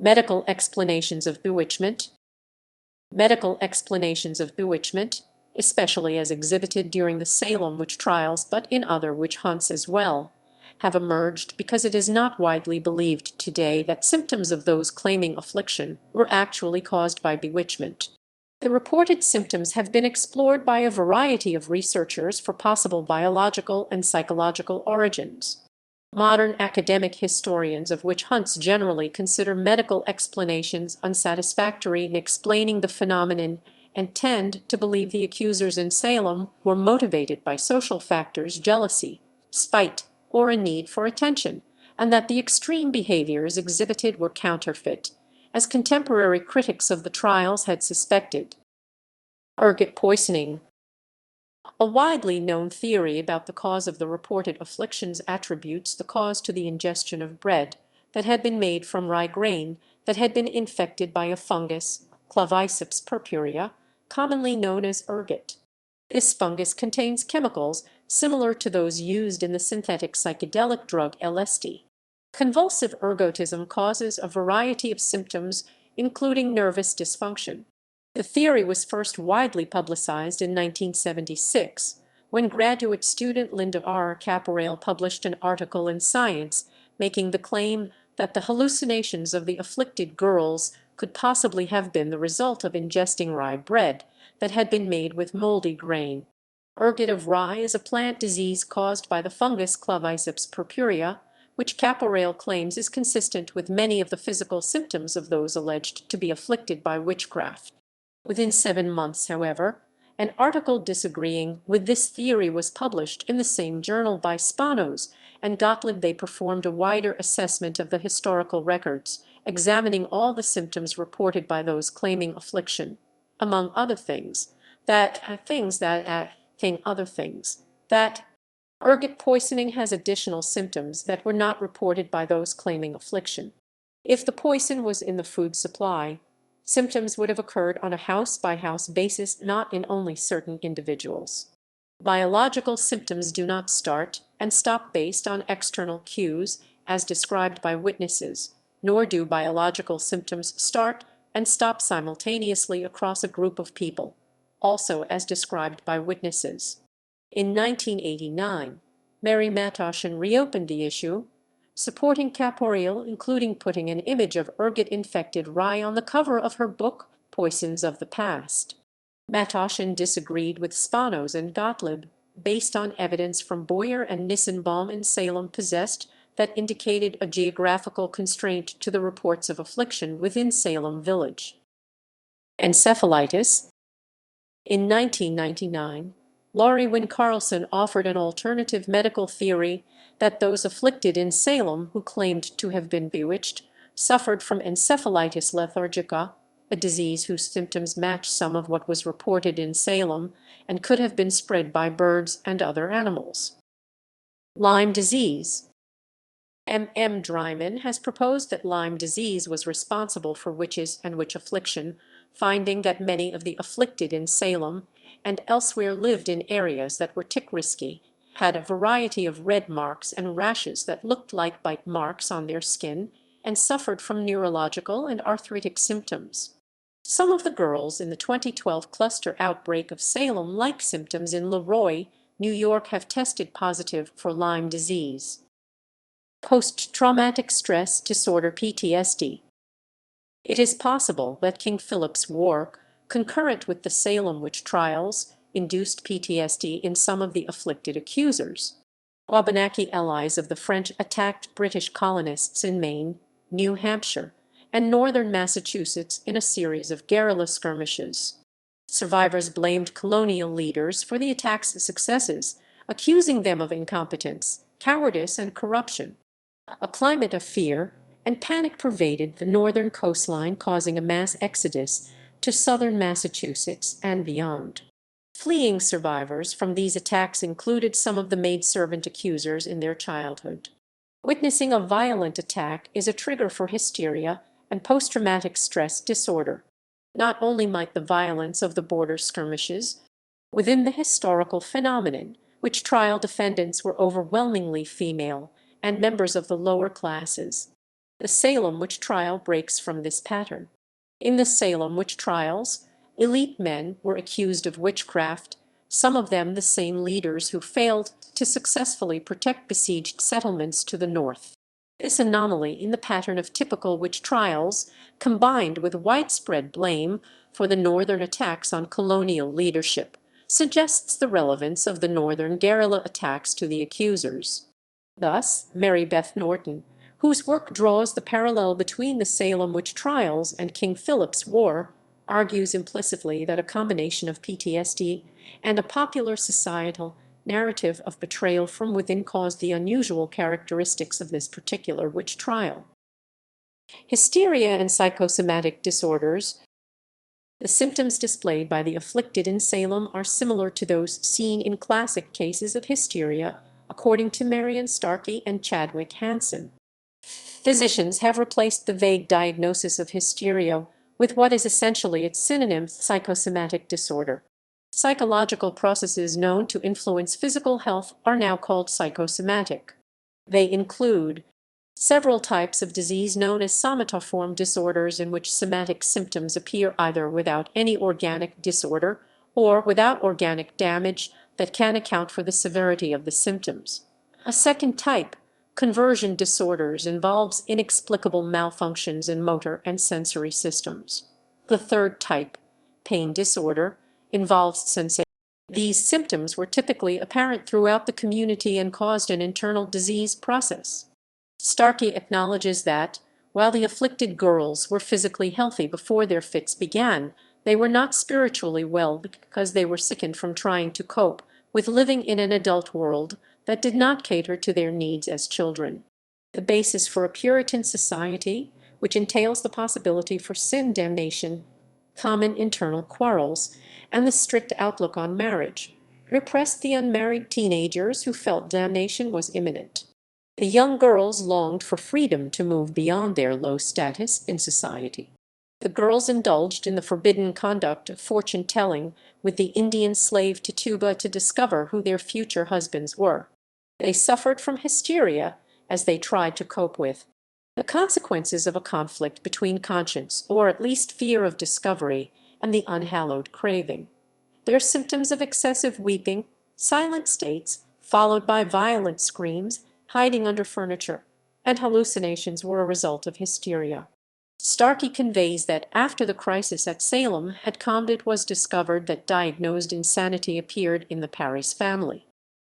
Medical explanations of bewitchment. Medical explanations of bewitchment, especially as exhibited during the Salem witch trials but in other witch hunts as well, have emerged because it is not widely believed today that symptoms of those claiming affliction were actually caused by bewitchment. The reported symptoms have been explored by a variety of researchers for possible biological and psychological origins. Modern academic historians of witch hunts generally consider medical explanations unsatisfactory in explaining the phenomenon and tend to believe the accusers in Salem were motivated by social factors, jealousy, spite, or a need for attention, and that the extreme behaviors exhibited were counterfeit, as contemporary critics of the trials had suspected. Ergot poisoning. A widely known theory about the cause of the reported afflictions attributes the cause to the ingestion of bread that had been made from rye grain that had been infected by a fungus, Claviceps purpurea, commonly known as ergot. This fungus contains chemicals similar to those used in the synthetic psychedelic drug LSD. Convulsive ergotism causes a variety of symptoms, including nervous dysfunction. The theory was first widely publicized in 1976, when graduate student Linda R. Caporail published an article in Science making the claim that the hallucinations of the afflicted girls could possibly have been the result of ingesting rye bread that had been made with moldy grain. Ergot of rye is a plant disease caused by the fungus Claviceps purpurea, which Caporail claims is consistent with many of the physical symptoms of those alleged to be afflicted by witchcraft. Within 7 months, however, an article disagreeing with this theory was published in the same journal by Spanos and Gottlieb. They performed a wider assessment of the historical records, examining all the symptoms reported by those claiming affliction, among other things, that ergot poisoning has additional symptoms that were not reported by those claiming affliction. If the poison was in the food supply, symptoms would have occurred on a house-by-house basis, not in only certain individuals. Biological symptoms do not start and stop based on external cues, as described by witnesses, nor do biological symptoms start and stop simultaneously across a group of people, also as described by witnesses. In 1989, Mary Matoshin reopened the issue, supporting Caporail, including putting an image of ergot-infected rye on the cover of her book, Poisons of the Past. Matoshin disagreed with Spanos and Gottlieb, based on evidence from Boyer and Nissenbaum in Salem possessed that indicated a geographical constraint to the reports of affliction within Salem village. Encephalitis. In 1999, Laurie Wynne Carlson offered an alternative medical theory that those afflicted in Salem who claimed to have been bewitched suffered from encephalitis lethargica, a disease whose symptoms match some of what was reported in Salem and could have been spread by birds and other animals. Lyme disease. M. Dryman has proposed that Lyme disease was responsible for witches and witch affliction, finding that many of the afflicted in Salem and elsewhere lived in areas that were tick-risky, had a variety of red marks and rashes that looked like bite marks on their skin, and suffered from neurological and arthritic symptoms. Some of the girls in the 2012 cluster outbreak of Salem-like symptoms in Leroy, New York have tested positive for Lyme disease. Post-traumatic stress disorder (PTSD). It is possible that King Philip's War, concurrent with the Salem witch trials, induced PTSD in some of the afflicted accusers. Wabanaki allies of the French attacked British colonists in Maine, New Hampshire, and northern Massachusetts in a series of guerrilla skirmishes. Survivors blamed colonial leaders for the attack's successes, accusing them of incompetence, cowardice, and corruption. A climate of fear and panic pervaded the northern coastline, causing a mass exodus to southern Massachusetts and beyond. Fleeing survivors from these attacks included some of the maidservant accusers in their childhood. Witnessing a violent attack is a trigger for hysteria and post-traumatic stress disorder. Not only might the violence of the border skirmishes within the historical phenomenon, which trial defendants were overwhelmingly female and members of the lower classes, The Salem witch trial breaks from this pattern. In the Salem witch trials, elite men were accused of witchcraft, some of them the same leaders who failed to successfully protect besieged settlements to the north. This anomaly in the pattern of typical witch trials, combined with widespread blame for the northern attacks on colonial leadership, suggests the relevance of the northern guerrilla attacks to the accusers. Thus, Mary Beth Norton, whose work draws the parallel between the Salem witch trials and King Philip's War, argues implicitly that a combination of PTSD and a popular societal narrative of betrayal from within caused the unusual characteristics of this particular witch trial. Hysteria and psychosomatic disorders. The symptoms displayed by the afflicted in Salem are similar to those seen in classic cases of hysteria, according to Marion Starkey and Chadwick Hansen. Physicians have replaced the vague diagnosis of hysteria with what is essentially its synonym, psychosomatic disorder. Psychological processes known to influence physical health are now called psychosomatic. They include several types of disease known as somatoform disorders, in which somatic symptoms appear either without any organic disorder or without organic damage that can account for the severity of the symptoms. A second type, conversion disorders, involves inexplicable malfunctions in motor and sensory systems. The third type, pain disorder, involves sensation. These symptoms were typically apparent throughout the community and caused an internal disease process. Starkey acknowledges that, while the afflicted girls were physically healthy before their fits began, they were not spiritually well because they were sickened from trying to cope with living in an adult world that did not cater to their needs as children. The basis for a Puritan society, which entails the possibility for sin damnation, common internal quarrels, and the strict outlook on marriage, repressed the unmarried teenagers who felt damnation was imminent. The young girls longed for freedom to move beyond their low status in society. The girls indulged in the forbidden conduct of fortune-telling with the Indian slave Tituba to discover who their future husbands were. They suffered from hysteria as they tried to cope with the consequences of a conflict between conscience, or at least fear of discovery, and the unhallowed craving. Their symptoms of excessive weeping, silent states, followed by violent screams, hiding under furniture, and hallucinations were a result of hysteria. Starkey conveys that after the crisis at Salem had calmed, it was discovered that diagnosed insanity appeared in the Parris family,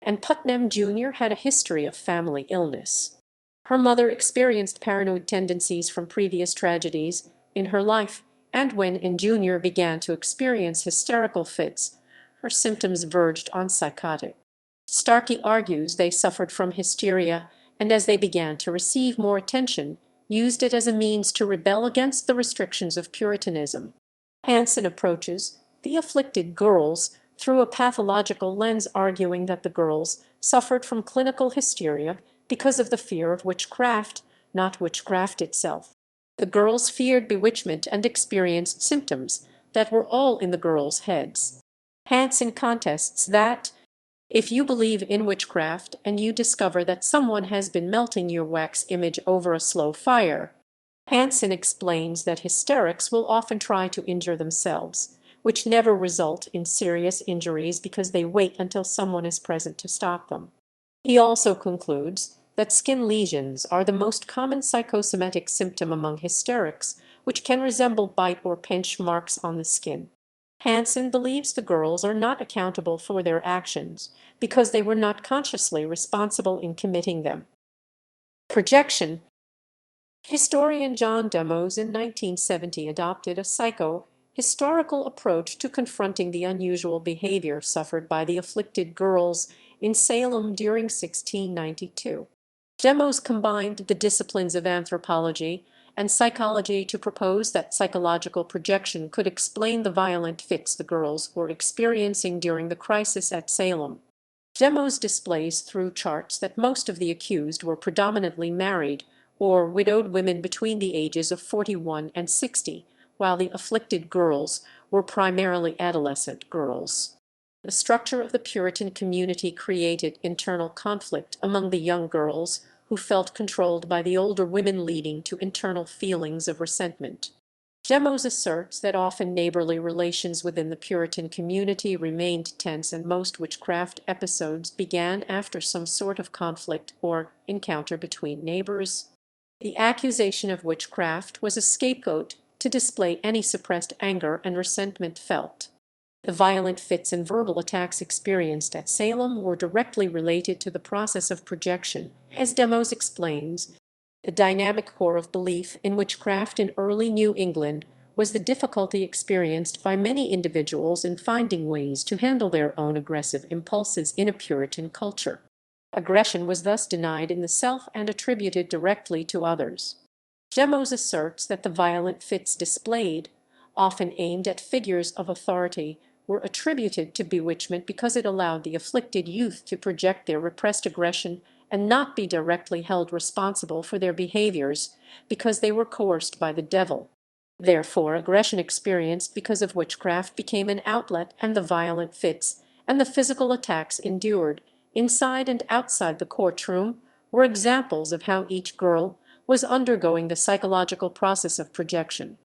and Putnam Jr. had a history of family illness. Her mother experienced paranoid tendencies from previous tragedies in her life, and when Jr. began to experience hysterical fits, her symptoms verged on psychotic. Starkey argues they suffered from hysteria, and as they began to receive more attention, used it as a means to rebel against the restrictions of Puritanism. Hansen approaches the afflicted girls through a pathological lens, arguing that the girls suffered from clinical hysteria because of the fear of witchcraft, not witchcraft itself. The girls feared bewitchment and experienced symptoms that were all in the girls' heads. Hansen contests that if you believe in witchcraft and you discover that someone has been melting your wax image over a slow fire, Hansen explains that hysterics will often try to injure themselves, which never result in serious injuries because they wait until someone is present to stop them. He also concludes that skin lesions are the most common psychosomatic symptom among hysterics, which can resemble bite or pinch marks on the skin. Hansen believes the girls are not accountable for their actions because they were not consciously responsible in committing them. Projection. Historian John Demos in 1970 adopted a psycho-historical approach to confronting the unusual behavior suffered by the afflicted girls in Salem during 1692. Demos combined the disciplines of anthropology and psychology to propose that psychological projection could explain the violent fits the girls were experiencing during the crisis at Salem. Demos displays through charts that most of the accused were predominantly married or widowed women between the ages of 41 and 60, while the afflicted girls were primarily adolescent girls. The structure of the Puritan community created internal conflict among the young girls, who felt controlled by the older women, leading to internal feelings of resentment. Demos asserts that often neighborly relations within the Puritan community remained tense, and most witchcraft episodes began after some sort of conflict or encounter between neighbors. The accusation of witchcraft was a scapegoat to display any suppressed anger and resentment felt. The violent fits and verbal attacks experienced at Salem were directly related to the process of projection, as Demos explains. The dynamic core of belief in witchcraft in early New England was the difficulty experienced by many individuals in finding ways to handle their own aggressive impulses in a Puritan culture. Aggression was thus denied in the self and attributed directly to others. Demos asserts that the violent fits displayed, often aimed at figures of authority, were attributed to bewitchment because it allowed the afflicted youth to project their repressed aggression and not be directly held responsible for their behaviors because they were coerced by the devil. Therefore, aggression experienced because of witchcraft became an outlet, and the violent fits and the physical attacks endured inside and outside the courtroom were examples of how each girl was undergoing the psychological process of projection.